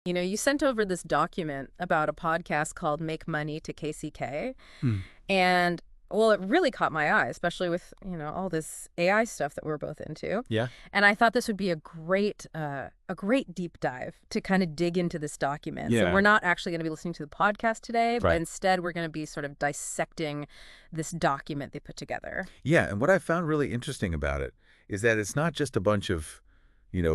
You know, you sent over this document about a podcast called Make Money to KCK. Hmm. And, well, it really caught my eye, especially with, all this AI stuff that we're both into. Yeah. And I thought this would be a great deep dive to kind of dig into this document. So Yeah. we're not actually going to be listening to the podcast today, but Right. instead we're going to be sort of dissecting this document they put together. Yeah, and what I found really interesting about it is that it's not just a bunch of,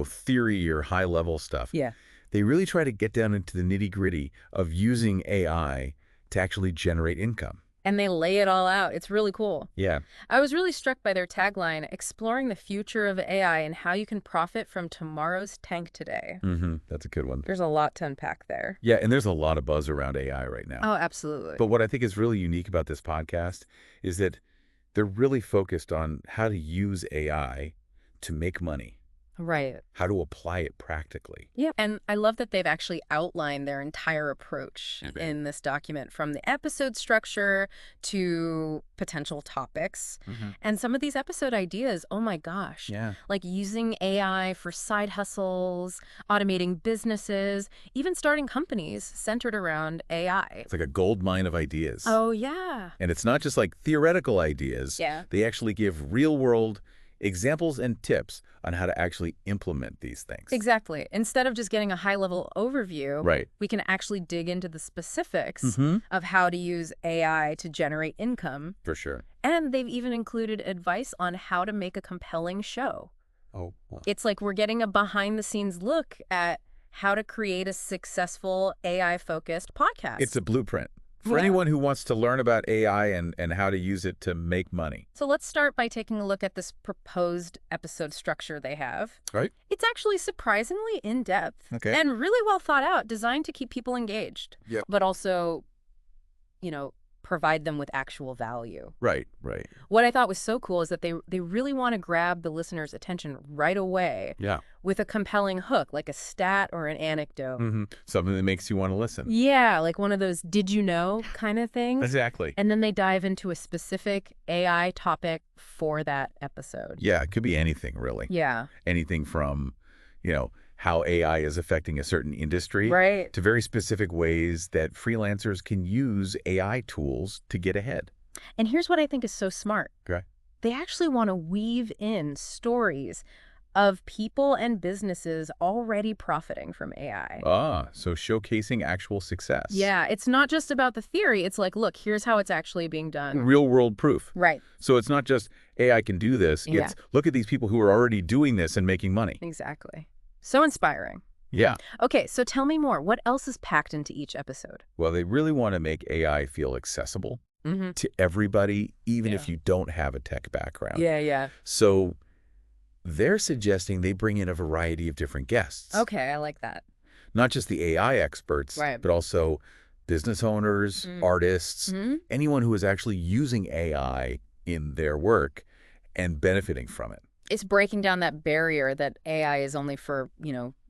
theory or high-level stuff. Yeah. They really try to get down into the nitty-gritty of using AI to actually generate income. And they lay it all out. It's really cool. Yeah. I was really struck by their tagline, exploring the future of AI and how you can profit from tomorrow's tank today. That's a good one. There's a lot to unpack there. Yeah, and there's a lot of buzz around AI right now. Oh, absolutely. But what I think is really unique about this podcast is that they're really focused on how to use AI to make money. Right. How to apply it practically. Yeah. And I love that they've actually outlined their entire approach Okay. in this document, from the episode structure to potential topics. And some of these episode ideas, oh my gosh. Yeah. Like using AI for side hustles, automating businesses, even starting companies centered around AI. It's like a gold mine of ideas. Oh, yeah. And it's not just like theoretical ideas. Yeah. They actually give real-world examples and tips on how to actually implement these things. Exactly. Instead of just getting a high-level overview, Right. we can actually dig into the specifics Mm-hmm. of how to use AI to generate income. For sure. And they've even included advice on how to make a compelling show. Oh, well. It's like we're getting a behind-the-scenes look at how to create a successful AI-focused podcast. It's a blueprint for Yeah. anyone who wants to learn about AI and how to use it to make money. So let's start by taking a look at this proposed episode structure they have. Right. It's actually surprisingly in-depth Okay. and really well thought out, designed to keep people engaged, Yep. but also, provide them with actual value. Right, right. What I thought was so cool is that they really want to grab the listener's attention right away Yeah. with a compelling hook, like a stat or an anecdote. Mm-hmm. Something that makes you want to listen. Yeah, like one of those did you know kind of things. Exactly. And then they dive into a specific AI topic for that episode. Yeah, it could be anything, really. Yeah. Anything from, how AI is affecting a certain industry Right. to very specific ways that freelancers can use AI tools to get ahead. And here's what I think is so smart. Okay. They actually want to weave in stories of people and businesses already profiting from AI. So showcasing actual success. Yeah, it's not just about the theory. It's like, look, here's how it's actually being done. Real world proof. Right. So it's not just AI can do this. Yeah. It's look at these people who are already doing this and making money. Exactly. So inspiring. Yeah. Okay, so tell me more. What else is packed into each episode? Well, they really want to make AI feel accessible Mm-hmm. to everybody, even if Yeah. you don't have a tech background. Yeah. So they're suggesting they bring in a variety of different guests. Okay, I like that. Not just the AI experts, Right. but also business owners, artists, Mhm. anyone who is actually using AI in their work and benefiting from it. It's breaking down that barrier that AI is only for,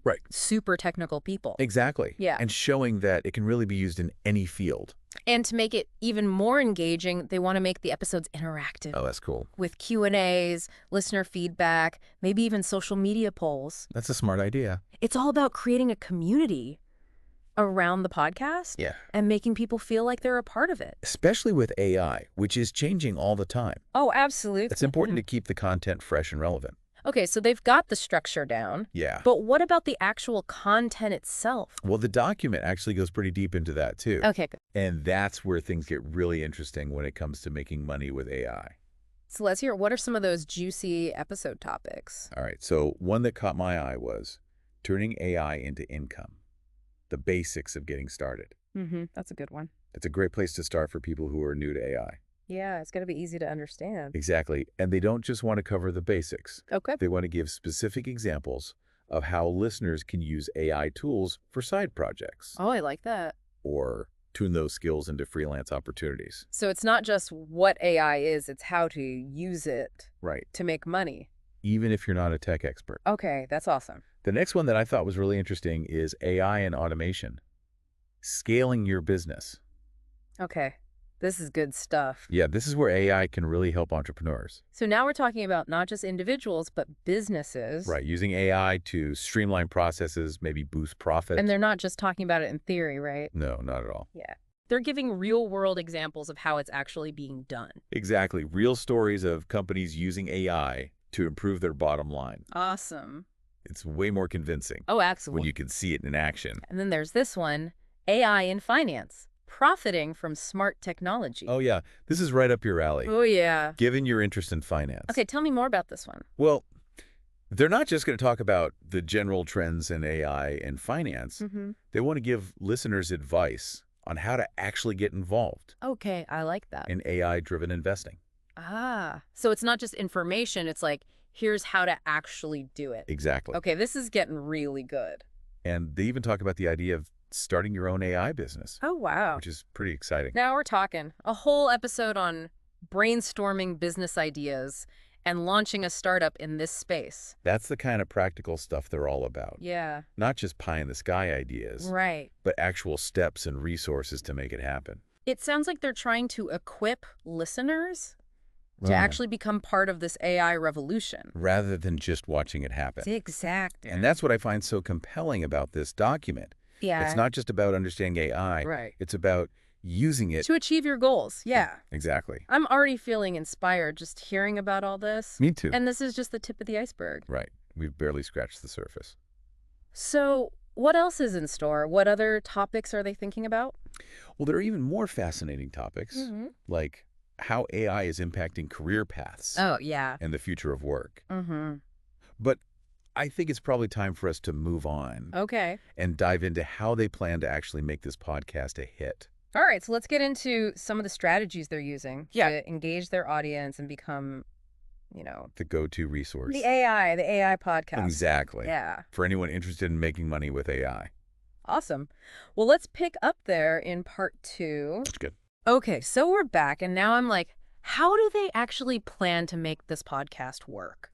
Right. super technical people. Exactly. Yeah. And showing that it can really be used in any field. And to make it even more engaging, they want to make the episodes interactive Oh, that's cool. with Q&As, listener feedback, maybe even social media polls. That's a smart idea. It's all about creating a community around the podcast Yeah. and making people feel like they're a part of it. Especially with AI, which is changing all the time. Oh, absolutely. It's important to keep the content fresh and relevant. Okay, so they've got the structure down. Yeah. But what about the actual content itself? Well, the document actually goes pretty deep into that, too. Okay, good. And that's where things get really interesting when it comes to making money with AI. So let's hear, what are some of those juicy episode topics? All right, so one that caught my eye was turning AI into income, the basics of getting started. That's a good one. It's a great place to start for people who are new to AI. Yeah, it's going to be easy to understand. Exactly. And they don't just want to cover the basics. Okay. They want to give specific examples of how listeners can use AI tools for side projects Oh, I like that. or tune those skills into freelance opportunities. So it's not just what AI is, it's how to use it Right. to make money. Even if you're not a tech expert. Okay, that's awesome. The next one that I thought was really interesting is AI and automation. Scaling your business. Okay. This is good stuff. Yeah, this is where AI can really help entrepreneurs. So now we're talking about not just individuals, but businesses. Right, using AI to streamline processes, maybe boost profit. And they're not just talking about it in theory, right? No, not at all. Yeah. They're giving real-world examples of how it's actually being done. Exactly. Real stories of companies using AI to improve their bottom line. Awesome. It's way more convincing Oh, absolutely. when you can see it in action. And then there's this one, AI in finance, profiting from smart technology. Oh, yeah. This is right up your alley, Oh, yeah. given your interest in finance. Okay, tell me more about this one. Well, they're not just going to talk about the general trends in AI and finance. They want to give listeners advice on how to actually get involved Okay, I like that. in AI-driven investing. So it's not just information, it's like, here's how to actually do it. Exactly. Okay, this is getting really good. And they even talk about the idea of starting your own AI business, Oh, wow. which is pretty exciting. Now we're talking. A whole episode on brainstorming business ideas and launching a startup in this space. That's the kind of practical stuff they're all about. Yeah. Not just pie-in-the-sky ideas, Right. but actual steps and resources to make it happen. It sounds like they're trying to equip listeners to actually become part of this AI revolution. Rather than just watching it happen. Exactly. And that's what I find so compelling about this document. Yeah. It's not just about understanding AI. Right. It's about using it. To achieve your goals. Yeah. Exactly. I'm already feeling inspired just hearing about all this. Me too. And this is just the tip of the iceberg. Right. We've barely scratched the surface. So what else is in store? What other topics are they thinking about? Well, there are even more fascinating topics, like how AI is impacting career paths Oh, yeah. and the future of work. But I think it's probably time for us to move on Okay. and dive into how they plan to actually make this podcast a hit. All right, so let's get into some of the strategies they're using to engage their audience and become, The go-to resource. the AI podcast. Exactly. Yeah. For anyone interested in making money with AI. Awesome. Well, let's pick up there in part 2. That's good. Okay, so we're back, and now I'm like, how do they actually plan to make this podcast work?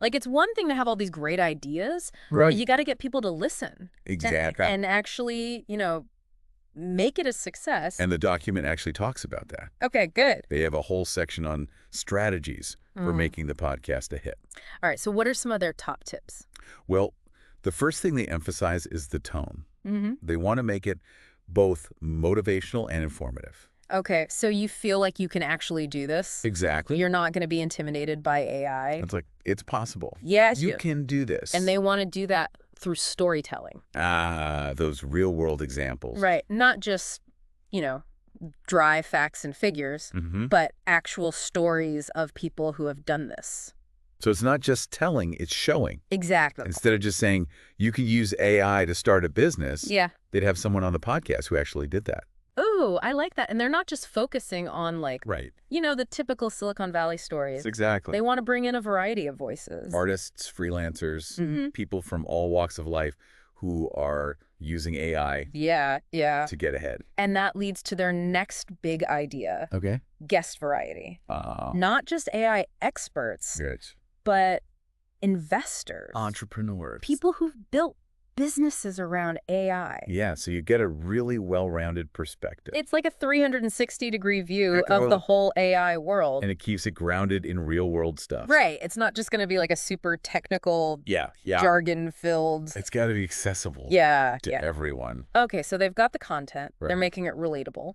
Like, it's one thing to have all these great ideas, Right. but you got to get people to listen. Exactly. And actually, make it a success. And the document actually talks about that. Okay, good. They have a whole section on strategies for making the podcast a hit. All right, so what are some of their top tips? Well, the first thing they emphasize is the tone. They want to make it both motivational and informative. Okay, so you feel like you can actually do this? Exactly. You're not going to be intimidated by AI? It's like, it's possible. Yes. You can do this. And they want to do that through storytelling. Those real-world examples. Right. Not just, dry facts and figures, but actual stories of people who have done this. So it's not just telling, it's showing. Exactly. Instead of just saying, you can use AI to start a business, Yeah. they'd have someone on the podcast who actually did that. Oh, I like that. And they're not just focusing on, Right. the typical Silicon Valley stories. Exactly. They want to bring in a variety of voices. Artists, freelancers, people from all walks of life who are using AI Yeah. to get ahead. And that leads to their next big idea, Okay. guest variety. Not just AI experts, Good. but investors. Entrepreneurs. People who've built businesses around AI. Yeah, so you get a really well-rounded perspective. It's like a 360-degree view of the whole AI world. And it keeps it grounded in real-world stuff. Right. It's not just going to be like a super technical, Yeah. jargon-filled. It's got to be accessible to everyone. Okay, so they've got the content. Right. They're making it relatable.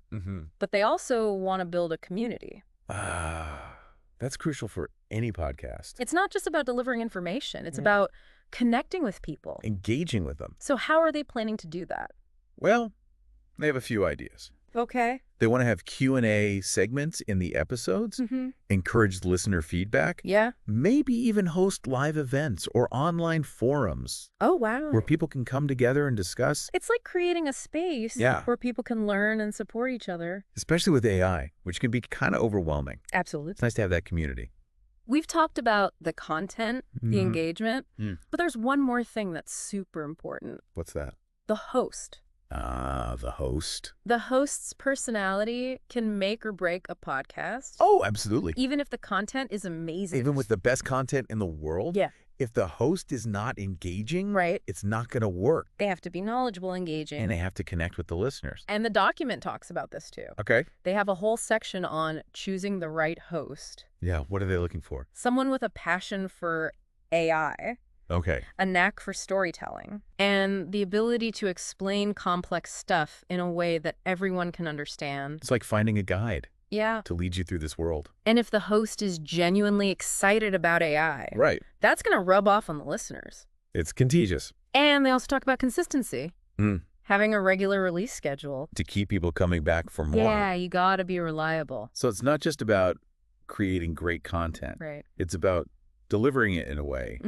But they also want to build a community. That's crucial for any podcast. It's not just about delivering information. It's about connecting with people. Engaging with them. So how are they planning to do that? Well, they have a few ideas. Okay. They want to have Q&A segments in the episodes, encourage listener feedback, Yeah. maybe even host live events or online forums Oh, wow. where people can come together and discuss, It's like creating a space where people can learn and support each other. especially with AI, which can be kind of overwhelming. Absolutely. It's nice to have that community. We've talked about the content, the engagement, but there's one more thing that's super important. What's that? The host. The host. The host's personality can make or break a podcast. Oh, absolutely. Even if the content is amazing. Even with the best content in the world, if the host is not engaging, Right. it's not going to work. They have to be knowledgeable, engaging. And they have to connect with the listeners. And the document talks about this too. Okay. They have a whole section on choosing the right host. Yeah, what are they looking for? Someone with a passion for AI, Okay. a knack for storytelling, and the ability to explain complex stuff in a way that everyone can understand. It's like finding a guide Yeah. to lead you through this world. And if the host is genuinely excited about AI, Right. that's going to rub off on the listeners. It's contagious. And they also talk about consistency. Mm. Having a regular release schedule. To keep people coming back for more. Yeah, you got to be reliable. So it's not just about creating great content. Right. It's about delivering it in a way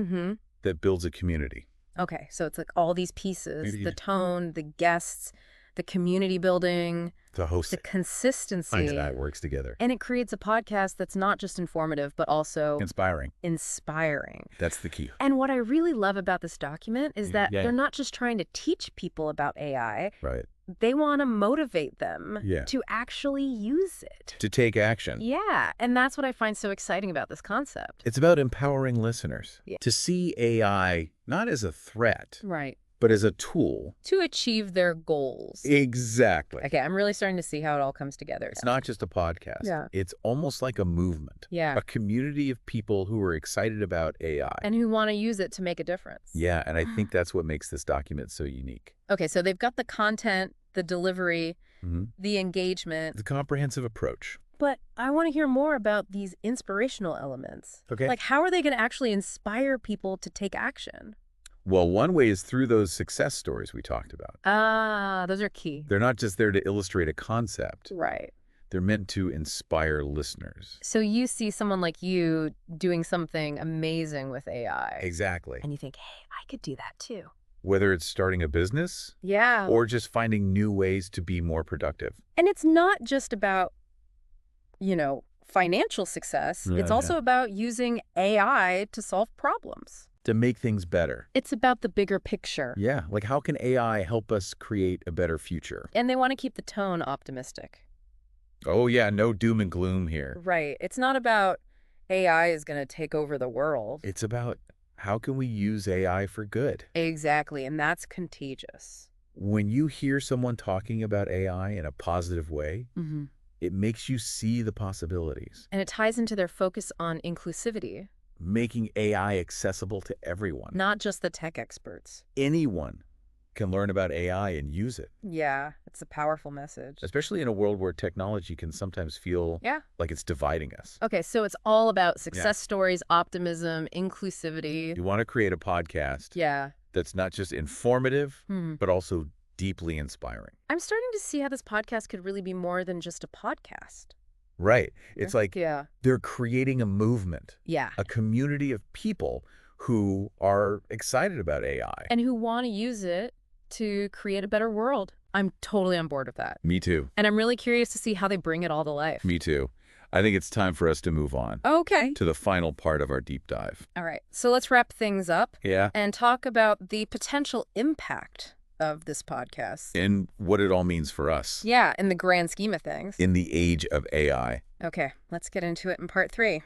that builds a community. Okay, so it's like all these pieces, Maybe the tone, the guests, the community building, The host the consistency. that works together. And it creates a podcast that's not just informative, but also Inspiring. inspiring. That's the key. And what I really love about this document is that Yeah. they're not just trying to teach people about AI. Right. They want to motivate them Yeah. to actually use it. To take action. Yeah, and that's what I find so exciting about this concept. It's about empowering listeners Yeah. to see AI not as a threat, Right. but as a tool. To achieve their goals. Exactly. Okay, I'm really starting to see how it all comes together. It's not just a podcast. Yeah. It's almost like a movement. Yeah. A community of people who are excited about AI. And who want to use it to make a difference. Yeah, and I think that's what makes this document so unique. Okay, so they've got the content, the delivery, Mhm. the engagement. The comprehensive approach. But I want to hear more about these inspirational elements. Okay. Like, how are they going to actually inspire people to take action? Well, one way is through those success stories we talked about. Ah, those are key. They're not just there to illustrate a concept. Right. They're meant to inspire listeners. So you see someone like you doing something amazing with AI. Exactly. And you think, hey, I could do that too. Whether it's starting a business Yeah. or just finding new ways to be more productive. And it's not just about, financial success. Yeah, It's also about using AI to solve problems. To make things better. It's about the bigger picture. Yeah, like how can AI help us create a better future? And they want to keep the tone optimistic. Oh yeah, no doom and gloom here. Right. It's not about AI is going to take over the world. It's about how can we use AI for good? Exactly. And that's contagious. When you hear someone talking about AI in a positive way, Mm-hmm. it makes you see the possibilities. And it ties into their focus on inclusivity, Making AI accessible to everyone. not just the tech experts. Anyone can learn about AI and use it, Yeah, it's a powerful message. especially in a world where technology can sometimes feel Yeah. like it's dividing us. Okay, so it's all about success stories, optimism, inclusivity. You want to create a podcast Yeah. that's not just informative, Hmm. but also deeply inspiring. I'm starting to see how this podcast could really be more than just a podcast. Right. It's like Yeah. they're creating a movement, Yeah. a community of people who are excited about AI. And who want to use it to create a better world. I'm totally on board with that. Me too. And I'm really curious to see how they bring it all to life. Me too. I think it's time for us to move on Okay. to the final part of our deep dive. All right. So let's wrap things up Yeah. and talk about the potential impact of this podcast. And what it all means for us Yeah, in the grand scheme of things. in the age of AI. Okay, let's get into it in part 3.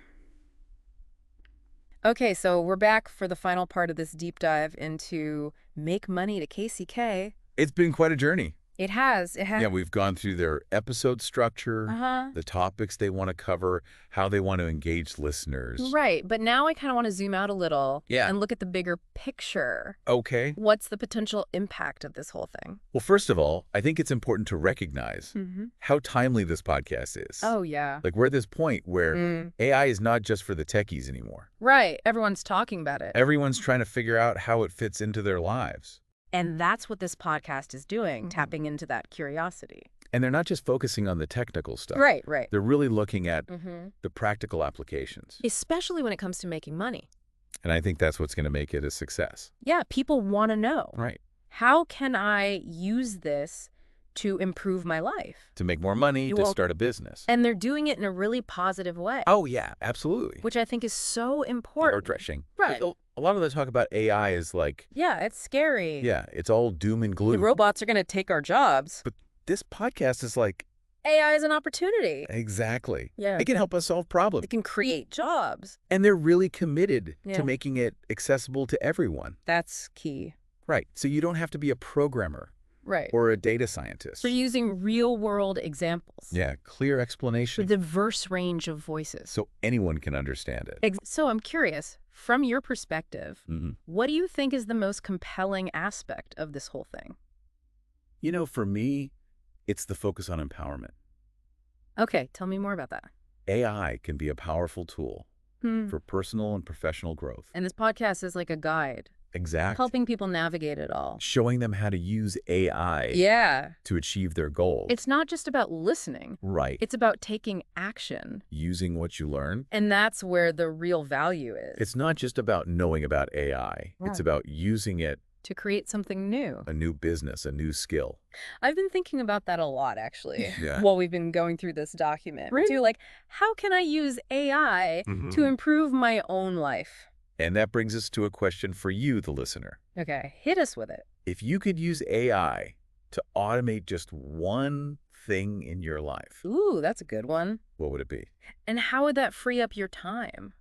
Okay, so we're back for the final part of this deep dive into Make Money to KCK. It's been quite a journey. It has. Yeah, we've gone through their episode structure, Uh-huh. the topics they want to cover, how they want to engage listeners. Right, but now I kind of want to zoom out a little Yeah. and look at the bigger picture. Okay. What's the potential impact of this whole thing? Well, first of all, I think it's important to recognize Mm-hmm. how timely this podcast is. Oh, yeah. Like we're at this point where Mm. AI is not just for the techies anymore. Right, everyone's talking about it. Everyone's trying to figure out how it fits into their lives. And that's what this podcast is doing, tapping into that curiosity. And they're not just focusing on the technical stuff. Right, right. They're really looking at Mm-hmm. the practical applications. Especially when it comes to making money. And I think that's what's going to make it a success. Yeah, people want to know. Right. How can I use this to improve my life? To make more money, to Well, start a business. And they're doing it in a really positive way, Oh, yeah, absolutely. which I think is so important. Refreshing. Right. A lot of the talk about AI is like, Yeah, it's scary. yeah, it's all doom and The gloom. robots are going to take our jobs. But this podcast is like, AI is an opportunity. Exactly. Yeah. It can help us solve problems. It can create jobs. And they're really committed Yeah. to making it accessible to everyone. That's key. Right. So you don't have to be a programmer Right. or a data scientist. For using real-world examples. Yeah, clear For explanation. the diverse range of voices. So anyone can understand it. So I'm curious, from your perspective, Mhm. what do you think is the most compelling aspect of this whole thing? You know, for me, it's the focus on empowerment. Okay, tell me more about that. AI can be a powerful tool for personal and professional growth. And this podcast is like a guide, Exactly. helping people navigate it all. Showing them how to use AI Yeah. to achieve their goals. It's not just about listening. Right. It's about taking action. Using what you learn. And that's where the real value is. It's not just about knowing about AI. It's about using it to create something new. a new business, a new skill. I've been thinking about that a lot, actually, Yeah. while we've been going through this document. Really? Too, like, how can I use AI to improve my own life? And that brings us to a question for you, the listener. Okay, hit us with it. If you could use AI to automate just one thing in your life, Ooh, that's a good one. what would it be? And how would that free up your time?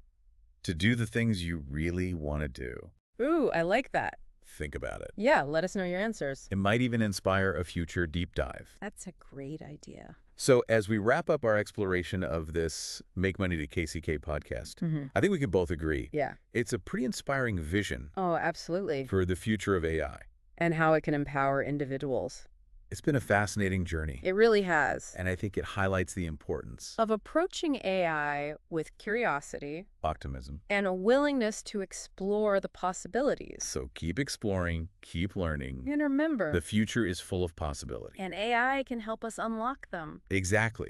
To do the things you really want to do. Ooh, I like that. Think about it. Yeah, let us know your answers. It might even inspire a future deep dive. That's a great idea. So as we wrap up our exploration of this Make Money to KCK podcast, I think we can both agree. Yeah. It's a pretty inspiring vision Oh, absolutely. for the future of AI. And how it can empower individuals. It's been a fascinating journey, It really has. and I think it highlights the importance Of approaching AI with curiosity optimism. and a willingness to explore the possibilities. So keep exploring, keep learning. And remember, The future is full of possibility. and AI can help us unlock them. Exactly.